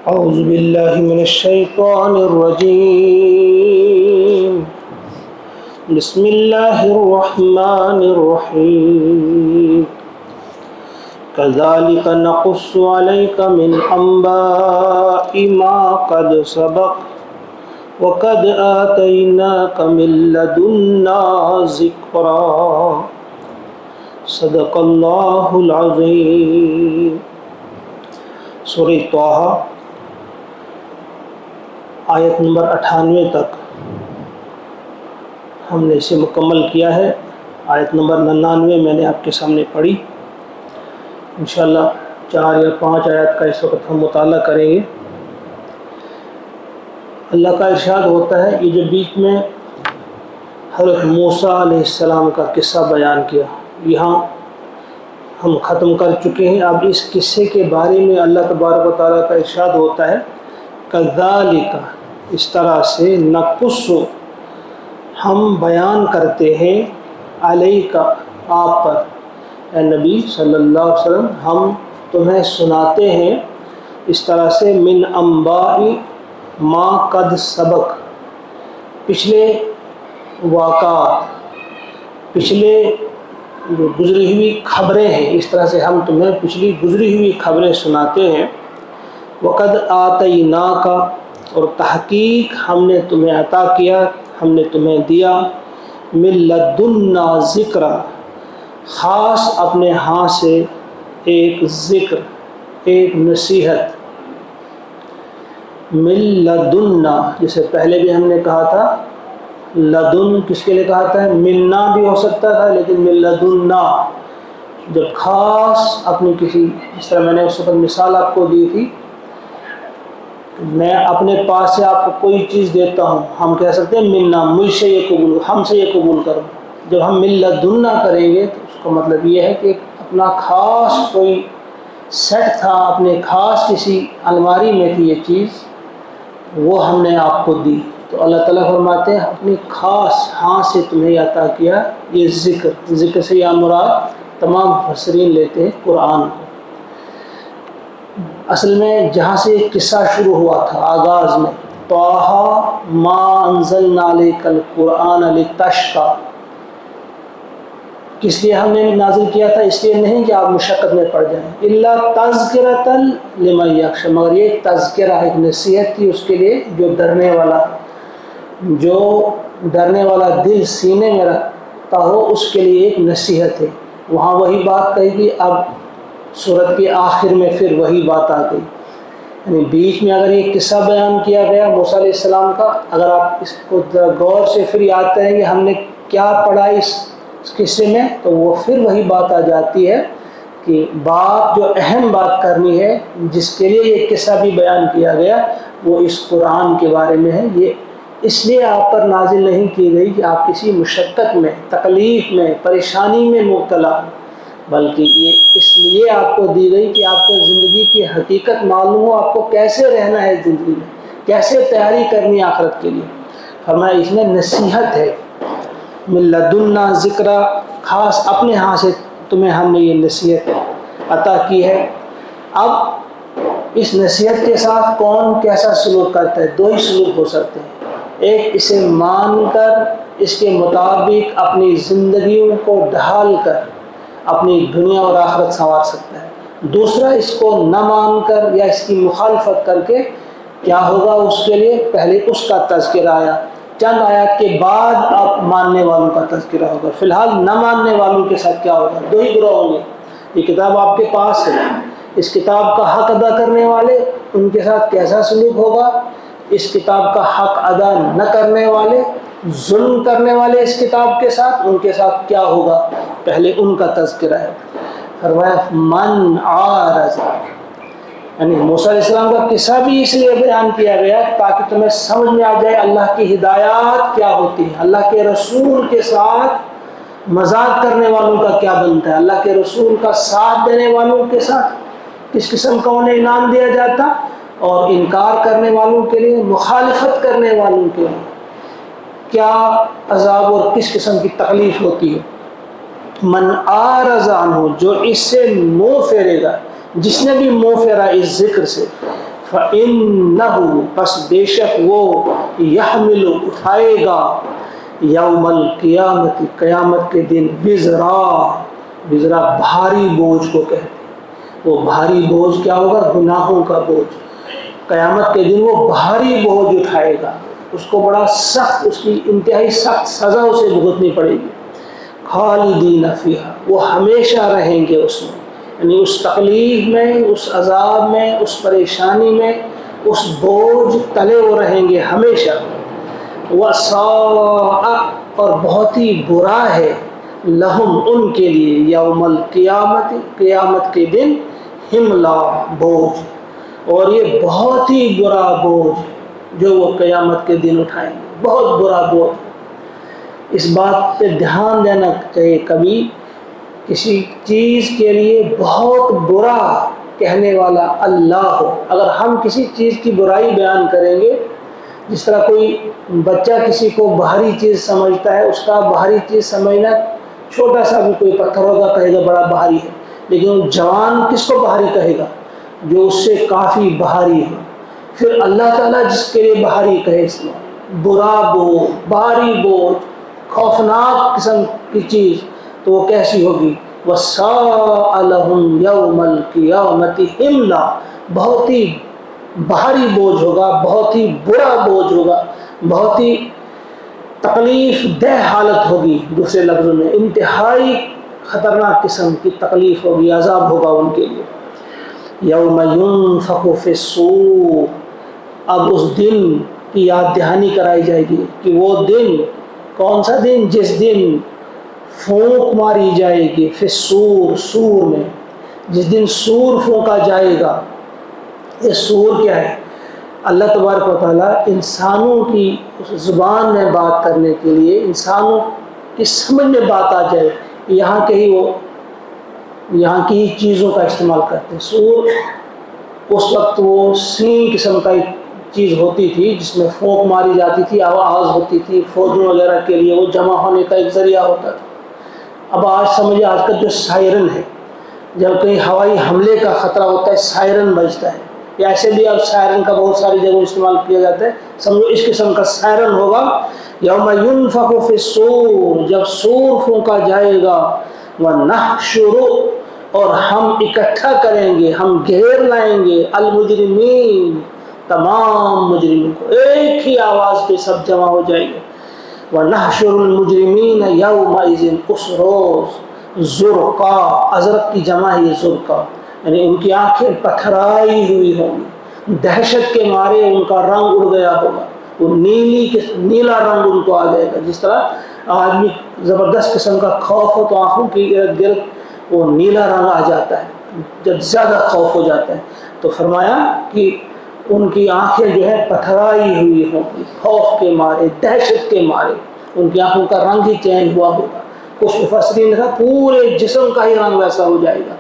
أعوذ بالله من الشيطان الرجيم بسم الله الرحمن الرحيم كذلك نقص عليك من أنباء ما قد سبق وقد آتيناك من لدنا ذكرا صدق اللہ العظیم۔ سورہ طٰہٰ آیت نمبر 98 تک ہم نے اسے مکمل کیا ہے۔ آیت نمبر 99 میں نے آپ کے سامنے پڑھی۔ انشاءاللہ 4 یا 5 آیات کا اس وقت ہم مطالعہ کریں گے۔ اللہ کا ارشاد ہوتا ہے، یہ جو بیچ میں حضرت موسیٰ علیہ السلام کا قصہ بیان کیا، یہاں ہم ختم کر چکے ہیں۔ اب اس قصے کے بارے میں اللہ تبارک و تعالیٰ کا ارشاد ہوتا ہے، کذالک، اس طرح سے، نقص، ہم بیان کرتے ہیں، علیک، آپ پر، اے نبی صلی اللہ علیہ وسلم، ہم تمہیں سناتے ہیں اس طرح سے، من انباء ما قد سبق، پچھلے واقعات، پچھلے جو گزری ہوئی خبریں ہیں، اس طرح سے ہم تمہیں پچھلی گزری ہوئی خبریں سناتے ہیں۔ وقد آتیناک، اور تحقیق ہم نے تمہیں عطا کیا، ہم نے تمہیں دیا، من لدنا ذکر، خاص اپنے ہاں سے ایک ذکر، ایک نصیحت۔ من لدنا، جسے پہلے بھی ہم نے کہا تھا، لدن کس کے لیے کہا تھا؟ منا بھی ہو سکتا تھا، لیکن من لدنا جب خاص اپنی کسی، اس طرح میں نے اس وقت مثال آپ کو دی تھی، میں اپنے پاس سے آپ کو کوئی چیز دیتا ہوں، ہم کہہ سکتے ہیں منا، مجھ سے یہ قبول، ہم سے یہ قبول کرو۔ جب ہم من لدنا کریں گے تو اس کا مطلب یہ ہے کہ اپنا خاص کوئی سیٹ تھا، اپنے خاص کسی الماری میں تھی یہ چیز، وہ ہم نے آپ کو دی۔ تو اللہ تعالیٰ فرماتے ہیں، اپنی خاص ہاں سے تمہیں عطا کیا یہ ذکر۔ ذکر سے یا مراد تمام مفسرین لیتے ہیں قرآن کو۔ اصل میں جہاں سے ایک قصہ شروع ہوا تھا آغاز میں، طٰہٰ ما انزلنا علیک القرآن لتشقیٰ، کس لیے ہم نے نازل کیا تھا؟ اس لیے نہیں کہ آپ مشقت میں پڑ جائیں، الا تذکرۃ لمن یخشیٰ، مگر یہ تذکرہ، ایک نصیحت تھی اس کے لیے جو ڈرنے والا دل سینے میں رکھتا ہو، اس کے لیے ایک نصیحت ہے۔ وہاں وہی بات کہی گئی، اب سورت کے آخر میں پھر وہی بات آ گئی۔ یعنی بیچ میں اگر یہ قصہ بیان کیا گیا موسیٰ علیہ السلام کا، اگر آپ اس کو غور سے پھر یاد کریں کہ ہم نے کیا پڑھا اس قصے میں، تو وہ پھر وہی بات آ جاتی ہے کہ بات جو اہم بات کرنی ہے، جس کے لیے یہ قصہ بھی بیان کیا گیا، وہ اس قرآن کے بارے میں ہے۔ یہ اس لیے آپ پر نازل نہیں کی گئی کہ آپ کسی مشقت میں، تکلیف میں، پریشانی میں مبتلا ہوں، بلکہ یہ اس لیے آپ کو دی گئی کہ آپ کو زندگی کی حقیقت معلوم ہو، آپ کو کیسے رہنا ہے زندگی میں، کیسے تیاری کرنی ہے آخرت کے لیے۔ فرمایا اس میں نصیحت ہے، من لدنا ذکر، خاص اپنے ہاں سے تمہیں ہم نے یہ نصیحت عطا کی ہے۔ اب اس نصیحت کے ساتھ کون کیسا سلوک کرتا ہے؟ 2 ہی سلوک ہو سکتے ہیں، ایک اسے مان کر اس کے مطابق اپنی زندگیوں کو ڈھال کر اپنی دنیا اور آخرت سنوار سکتا ہے، دوسرا اس کو نہ مان کر یا اس کی مخالفت کر کے کیا ہوگا اس کے لیے؟ پہلے اس کا تذکرہ آیا، چند آیات کے بعد آپ ماننے والوں کا تذکرہ ہوگا۔ فی الحال نہ ماننے والوں کے ساتھ کیا ہوگا؟ 2 ہی گروہ ہوں گے۔ یہ کتاب آپ کے پاس ہے، اس کتاب کا حق ادا کرنے والے، ان کے ساتھ کیسا سلوک ہوگا؟ اس کتاب کا حق ادا نہ کرنے والے، ظلم کرنے والے اس کتاب کے ساتھ، ان کے ساتھ کیا ہوگا؟ پہلے ان کا تذکرہ ہے۔ فرمایا من عارض، یعنی موسیٰ علیہ السلام کا قصہ بھی اس لیے بیان کیا گیا تاکہ تمہیں سمجھ میں آ جائے اللہ کی ہدایات کیا ہوتی ہے، اللہ کے رسول کے ساتھ مذاق کرنے والوں کا کیا بنتا ہے، اللہ کے رسول کا ساتھ دینے والوں کے ساتھ کس قسم کا انہیں انعام دیا جاتا، اور انکار کرنے والوں کے لیے، مخالفت کرنے والوں کے لیے کیا عذاب اور کس قسم کی تکلیف ہوتی ہے۔ من اعرض عنہ، جو اس سے منہ پھیرے گا، جس نے بھی منہ پھیرا اس ذکر سے، فَإِنَّهُ بس بے شک وہ یحمل اٹھائے گا یوم القیامت قیامت کے دن وزرا بھاری بوجھ کو کہتے ہیں۔ وہ بھاری بوجھ کیا ہوگا؟ گناہوں کا بوجھ۔ قیامت کے دن وہ بھاری بوجھ اٹھائے گا، اس کو بڑا سخت، اس کی انتہائی سخت سزا اسے بھگتنی پڑے گی۔ خالدین فیہا وہ ہمیشہ رہیں گے اس میں، یعنی اس تکلیف میں، اس عذاب میں، اس پریشانی میں، اس بوجھ تلے وہ رہیں گے ہمیشہ۔ وَسَاءَ اور بہت ہی برا ہے لہم ان کے لیے یوم القیامت قیامت کے دن حملا بوجھ، اور یہ بہت ہی برا بوجھ جو وہ قیامت کے دن اٹھائیں گے، بہت برا بوجھ۔ اس بات پہ دھیان دینا چاہیے، کبھی کسی چیز کے لیے بہت برا کہنے والا اللہ ہو۔ اگر ہم کسی چیز کی برائی بیان کریں گے، جس طرح کوئی بچہ کسی کو باہری چیز سمجھتا ہے، اس کا باہری چیز سمجھنا چھوٹا سا بھی کوئی پتھر ہوگا کہے گا بڑا بھاری ہے، لیکن جوان کس کو بھاری کہے گا؟ جو اس سے کافی بھاری ہو۔ پھر اللہ تعالیٰ جس کے لیے بھاری کہے، اس میں برا بوجھ، بھاری بوجھ، خوفناک قسم کی چیز، تو وہ کیسی ہوگی؟ وَسَاءَ لَهُمْ يَوْمَ الْقِيَامَةِ حِمْلًا بہت ہی بھاری بوجھ ہوگا، بہت ہی برا بوجھ ہوگا، بہت ہی تکلیف دہ حالت ہوگی، دوسرے لفظوں میں انتہائی خطرناک قسم کی تکلیف ہوگی، عذاب ہوگا ان کے لیے۔ یوم ينفخ فی الصور اب اس دن کی یاد دہانی کرائی جائے گی کہ وہ دن کون سا دن؟ جس دن پھونک ماری جائے گی فی الصور سور میں، جس دن سور پھونکا جائے گا۔ یہ سور کیا ہے؟ اللہ تبارک و تعالیٰ انسانوں کی زبان میں بات کرنے کے لیے، انسانوں کی سمجھ میں بات آ جائے، یہاں کی چیزوں کا استعمال کرتے ہیں۔ سور اس وقت وہ سین قسم کا چیز ہوتی تھی جس میں پھونک ماری جاتی تھی، آواز ہوتی تھی، فوجوں وغیرہ کے لیے وہ جمع ہونے کا ایک ذریعہ ہوتا تھا۔ اب آج سمجھے، آج کا جو سائرن ہے، جب کہیں ہوائی حملے کا خطرہ ہوتا ہے سائرن بجتا ہے، یا ایسے بھی اب سائرن کا بہت ساری جگہوں استعمال کیا جاتا ہے، سمجھو اس قسم کا سائرن ہوگا۔ یوم ينفخ فی الصور جب سور پھونکا جائے گا، وَنَحْشُرُ اور ہم اکٹھا کریں گے، ہم گھیر لائیں گے، المجرمین تمام مجرمین کو، ایک ہی آواز پہ سب جمع ہو جائیں گے۔ وَنَحْشُرُ الْمُجْرِمِينَ يَوْمَئِذٍ اس روز زرقا، ازرق کی جمع ہے یہ زرقا، یعنی ان کی آنکھیں پتھرائی ہوئی ہوں گی، دہشت کے مارے ان کا رنگ اڑ گیا ہوگا، وہ نیلا رنگ ان کو آ جائے گا۔ جس طرح آدمی زبردست قسم کا خوف ہو تو آنکھوں کی ارد گرد وہ نیلا رنگ آ جاتا ہے جب زیادہ خوف ہو جاتا ہے، تو فرمایا کہ ان کی آنکھیں جو ہے پتھرائی ہوئی ہوں گی، خوف کے مارے، دہشت کے مارے، ان کی آنکھوں کا رنگ ہی چینج ہوا ہوگا۔ کچھ مفسرین نے کہا پورے جسم کا ہی رنگ ویسا ہو جائے گا،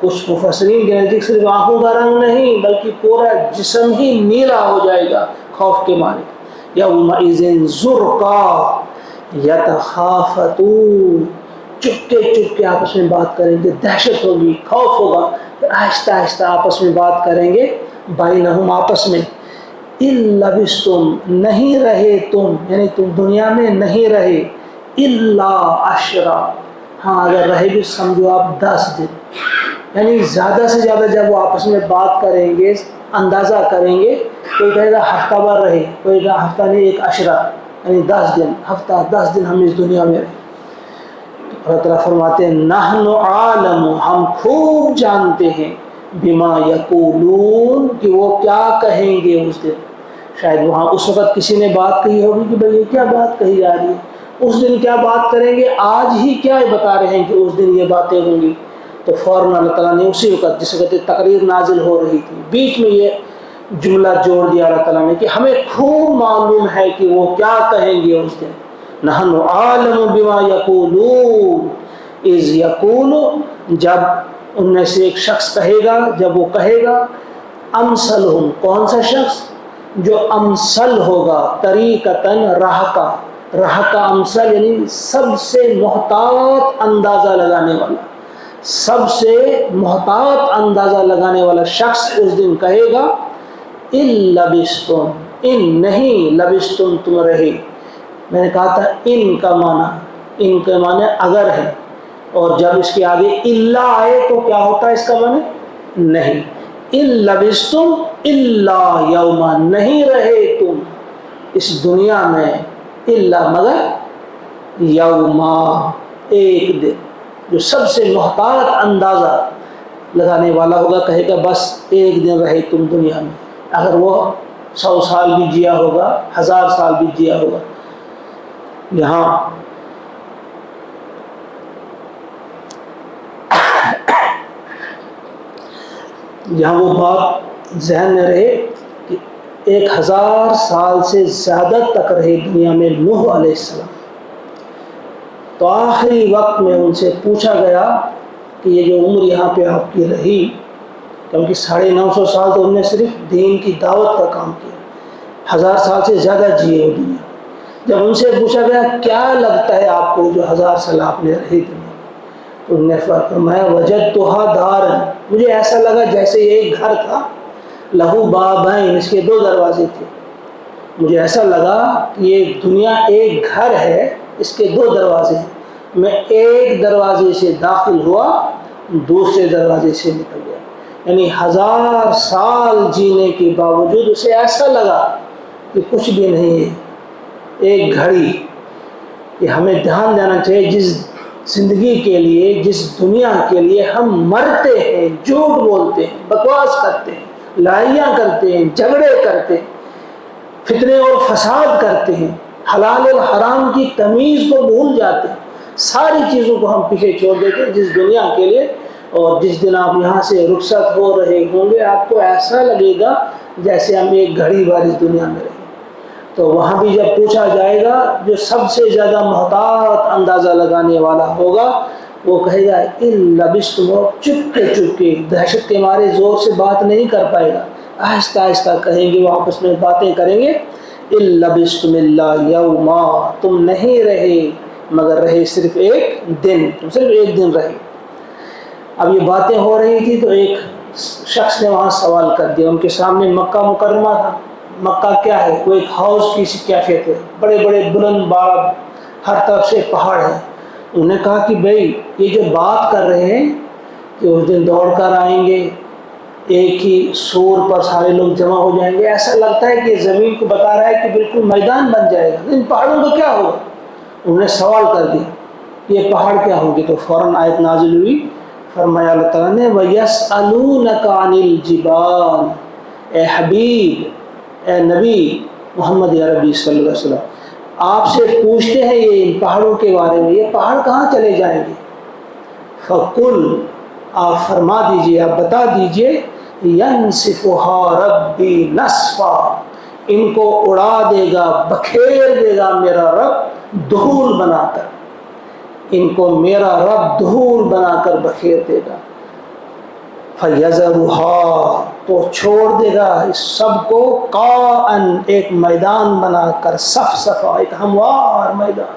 کچھ مفسرین کے نزدیک صرف آنکھوں کا رنگ نہیں بلکہ پورا جسم ہی نیلا ہو جائے گا خوف کے مارے۔ یومئذ زرقا یتخافتون چپکے آپس میں بات کریں گے، دہشت ہوگی، خوف ہوگا، پھر آہستہ آہستہ آپس میں بات کریں گے، بینہم آپس میں، اِن لبثتم نہیں رہے تم، یعنی تم دنیا میں نہیں رہے، الا عشرا ہاں اگر رہے بھی سمجھو آپ 10 دن، یعنی زیادہ سے زیادہ جب وہ آپس میں بات کریں گے، اندازہ کریں گے، کوئی کہے گا ہفتہ بھر رہے، کوئی کہے گا ہفتہ نہیں 1 عشرہ، یعنی 10 دن، ہفتہ 10 دن ہم اس دنیا میں رہے۔ اللہ تعالیٰ فرماتے ہیں نحن عالم ہم خوب جانتے ہیں، بما یقولون کہ وہ کیا کہیں گے اس دن۔ شاید وہاں اس وقت کسی نے بات کہی ہوگی کہ بھئی یہ کیا بات کہی جا رہی ہے، اس دن کیا بات کریں گے، آج ہی کیا بتا رہے ہیں کہ اس دن یہ باتیں ہوں گی۔ تو فوراً اللہ تعالیٰ نے اسی وقت جس وقت تقریر نازل ہو رہی تھی بیچ میں یہ جملہ جوڑ دیا اللہ تعالیٰ نے کہ ہمیں خوب معلوم ہے کہ وہ کیا کہیں گے اس دن۔ نحن عالم بما یقولون اذ یقول جب ان میں سے ایک شخص کہے گا، جب وہ کہے گا، امثلہم کون سا شخص؟ جو امثل ہوگا، طریقتاً راہ کا امثل یعنی سب سے محتاط اندازہ لگانے والا، سب سے محتاط اندازہ لگانے والا شخص اس دن کہے گا ان لبستم، ان نہیں، لبستم تم رہے. میں نے کہا تھا ان کا معنی اگر ہے، اور جب اس کے آگے الا آئے تو کیا ہوتا ہے اس کا معنی؟ نہیں. ان لبستم الا یوما، نہیں رہے تم اس دنیا میں الا مگر یوما، ایک دن. جو سب سے محتاط اندازہ لگانے والا ہوگا کہے گا بس ایک دن رہے تم دنیا میں، اگر وہ 100 سال بھی جیا ہوگا، 1000 سال بھی جیا ہوگا. یہاں وہ بات ذہن میں رہے کہ 1000 سال سے زیادہ تک رہے دنیا میں نوح علیہ السلام. تو آخری وقت میں ان سے پوچھا گیا کہ یہ جو عمر یہاں پہ آپ کی رہی، کیونکہ 950 سال تو انہوں نے صرف دین کی دعوت کا کام کیا، 1000 سال سے زیادہ جیے وہ دنیا. جب ان سے پوچھا گیا کیا لگتا ہے آپ کو جو 1000 سال آپ نے رہی دنیا، تو انہوں نے فرمایا وجدتها دارا، مجھے ایسا لگا جیسے یہ ایک گھر تھا، لہو بابین، اس کے 2 دروازے تھے. مجھے ایسا لگا کہ یہ دنیا ایک گھر ہے، اس کے 2 دروازے ہیں. میں ایک دروازے سے داخل ہوا، دوسرے دروازے سے نکل گیا. یعنی 1000 سال جینے کے باوجود اسے ایسا لگا کہ کچھ بھی نہیں ہے، ایک گھڑی. کہ ہمیں دھیان دینا چاہیے جس زندگی کے لیے، جس دنیا کے لیے ہم مرتے ہیں، جھوٹ بولتے ہیں، بکواس کرتے ہیں، لڑائیاں کرتے ہیں، جھگڑے کرتے ہیں، فتنے اور فساد کرتے ہیں، حلال اور حرام کی تمیز کو بھول جاتے ہیں، ساری چیزوں کو ہم پیچھے چھوڑ دیتے ہیں جس دنیا کے لیے. اور جس دن آپ یہاں سے رخصت ہو رہے ہوں گے آپ کو ایسا لگے گا جیسے ہم ایک گھڑی بار اس دنیا میں رہے. تو وہاں بھی جب پوچھا جائے گا جو سب سے زیادہ محتاط اندازہ لگانے والا ہوگا وہ کہے گا ان لبستم، چپکے دہشت کے مارے زور سے بات نہیں کر پائے گا، آہستہ آہستہ کہیں گے، وہ آپس میں باتیں کریں گے. ان لبستم الا یوما، تم نہیں رہے مگر رہے صرف ایک دن، تم صرف ایک دن رہے. اب یہ باتیں ہو رہی تھی تو ایک شخص نے وہاں سوال کر دیا. ان کے سامنے مکہ مکرمہ تھا. مکہ کیا ہے؟ وہ ایک ہاؤس کی سی کیفیت ہے، بڑے بڑے بلند باغ، ہر طرف سے پہاڑ ہیں. انہوں نے کہا کہ بھائی یہ جو بات کر رہے ہیں کہ اس دن دوڑ کر آئیں گے، ایک ہی سور پر سارے لوگ جمع ہو جائیں گے، ایسا لگتا ہے کہ زمین کو بتا رہا ہے کہ بالکل میدان بن جائے گا، ان پہاڑوں کا کیا ہوگا؟ انہوں نے سوال کر دیا یہ پہاڑ کیا ہوں گے؟ تو فوراً آیت نازل ہوئی، فرمایا اللہ تعالیٰ نے وَيَسْأَلُونَكَ عَنِ الْجِبَالِ، اے حبیب، اے نبی محمد عربی صلی اللہ علیہ وسلم، آپ سے پوچھتے ہیں یہ ان پہاڑوں کے بارے میں، یہ پہاڑ کہاں چلے جائیں گے؟ فَقُلْ، آپ فرما دیجئے، آپ بتا دیجئے، يَنْسِفُهَا رَبِّي نَسْفًا، ان کو اڑا دے گا، بکھیر دے گا میرا رب دھول بنا کر، ان کو میرا رب دھول بنا کر بکھیر دے گا. فَيَذَرُهَا، تو چھوڑ دے گا اس سب کو، قاعًا، ایک میدان بنا کر، صف صفا، ایک ہموار میدان،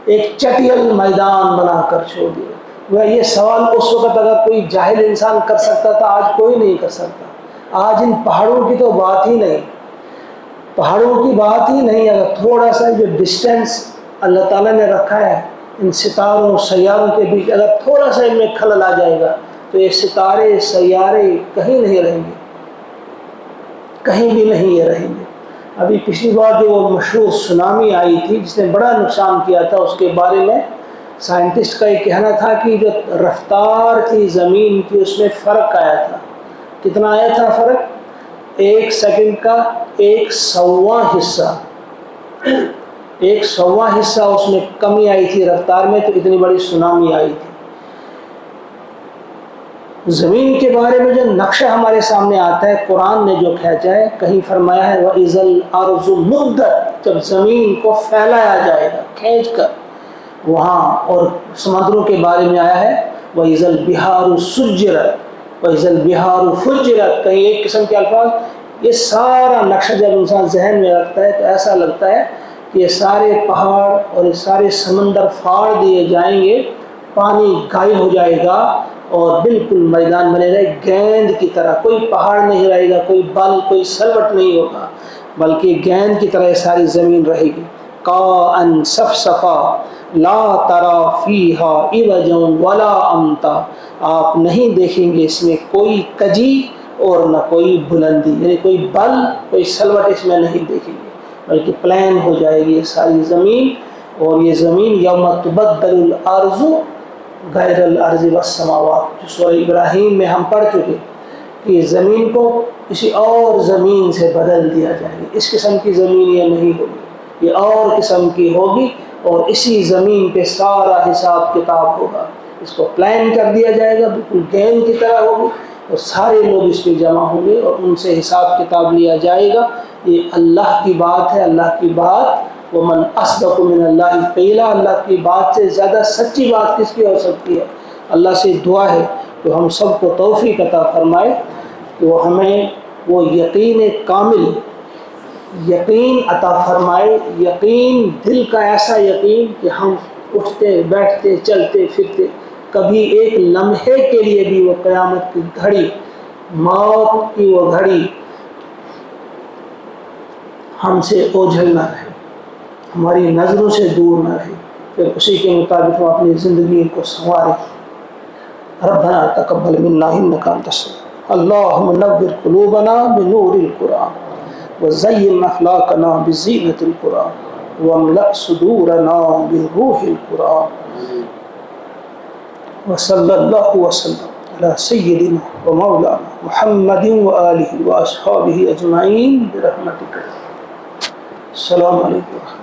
ایک چٹیل میدان بنا کر چھوڑ دے گا. یہ سوال اس وقت اگر کوئی جاہل انسان کر سکتا تھا، آج کوئی نہیں کر سکتا. آج ان پہاڑوں کی تو بات ہی نہیں، پہاڑوں کی بات ہی نہیں. اگر تھوڑا سا جو ڈسٹینس اللہ تعالیٰ نے رکھا ہے ان ستاروں سیاروں کے بیچ، اگر تھوڑا سا ان میں خلل آ جائے گا تو یہ ستارے سیارے کہیں نہیں رہیں گے، کہیں بھی نہیں یہ رہیں گے. ابھی پچھلی بار جو وہ مشہور سونامی آئی تھی جس نے بڑا نقصان کیا تھا، اس کے بارے میں سائنٹسٹ کا یہ کہنا تھا کہ جو رفتار تھی زمین کی اس میں فرق آیا تھا. کتنا آیا تھا فرق؟ 1 سیکنڈ کا 1/100 حصہ، 1/100 حصہ اس میں کمی آئی تھی رفتار میں، تو اتنی بڑی سونامی آئی تھی. زمین کے بارے میں جو نقشہ ہمارے سامنے آتا ہے، قرآن نے جو کھینچا ہے، کہیں فرمایا ہے وَإِذَا الْأَرْضُ مُدَّتْ، جب زمین کو پھیلایا جائے گا کھینچ کر وہاں. اور سمندروں کے بارے میں آیا ہے وَإِذَا الْبِحَارُ سُجِّرَتْ وَإِذَا الْبِحَارُ فُجِّرَتْ، کہیں ایک قسم کے الفاظ. یہ سارا نقشہ جب انسان ذہن میں رکھتا ہے تو ایسا لگتا ہے کہ یہ سارے پہاڑ اور یہ سارے سمندر پھاڑ دیے جائیں گے، پانی غائب ہو جائے گا اور بالکل میدان بنے رہے گیند کی طرح، کوئی پہاڑ نہیں رہے گا، کوئی بل کوئی سلوٹ نہیں ہوگا، بلکہ گیند کی طرح ساری زمین رہے گی. قاءً صفصفا لا ترى فيها عوجا ولا امتا، آپ نہیں دیکھیں گے اس میں کوئی کجی اور نہ کوئی بلندی، یعنی کوئی بل کوئی سلوٹ اس میں نہیں دیکھیں گے، بلکہ پلین ہو جائے گی یہ ساری زمین. اور یہ زمین یوم تبدل الارض غیر الارض والسماوات، جو سورہ ابراہیم میں ہم پڑھ چکے کہ زمین کو کسی اور زمین سے بدل دیا جائے گا. اس قسم کی زمین یہ نہیں ہوگی، یہ اور قسم کی ہوگی، اور اسی زمین پہ سارا حساب کتاب ہوگا. اس کو پلان کر دیا جائے گا، بالکل گیند کی طرح ہوگی، اور سارے لوگ اس پہ جمع ہوں گے اور ان سے حساب کتاب لیا جائے گا. یہ اللہ کی بات ہے، اللہ کی بات. ومن اصدق من اللہ قیلا، اللہ کی بات سے زیادہ سچی بات کس کی ہو سکتی ہے؟ اللہ سے دعا ہے کہ ہم سب کو توفیق عطا فرمائے کہ وہ ہمیں وہ یقین کامل یقین عطا فرمائے، یقین دل کا ایسا یقین کہ ہم اٹھتے بیٹھتے چلتے پھرتے کبھی ایک لمحے کے لیے بھی وہ قیامت کی گھڑی، موت کی وہ گھڑی ہم سے اوجھل نہ رہے، ہماری نظروں سے دور نہ رہے، پھر اسی کے مطابق ہم اپنی زندگی کو سنواریں. ربنا تقبل منا انك انت السميع، اللهم نور قلوبنا بنور القرآن وزين اخلاقنا بزينة القرآن واملأ صدورنا بروح القرآن. وصلى الله وسلم على سيدنا ومولانا محمد وآله وأصحابه أجمعين برحمتك. السلام علیکم.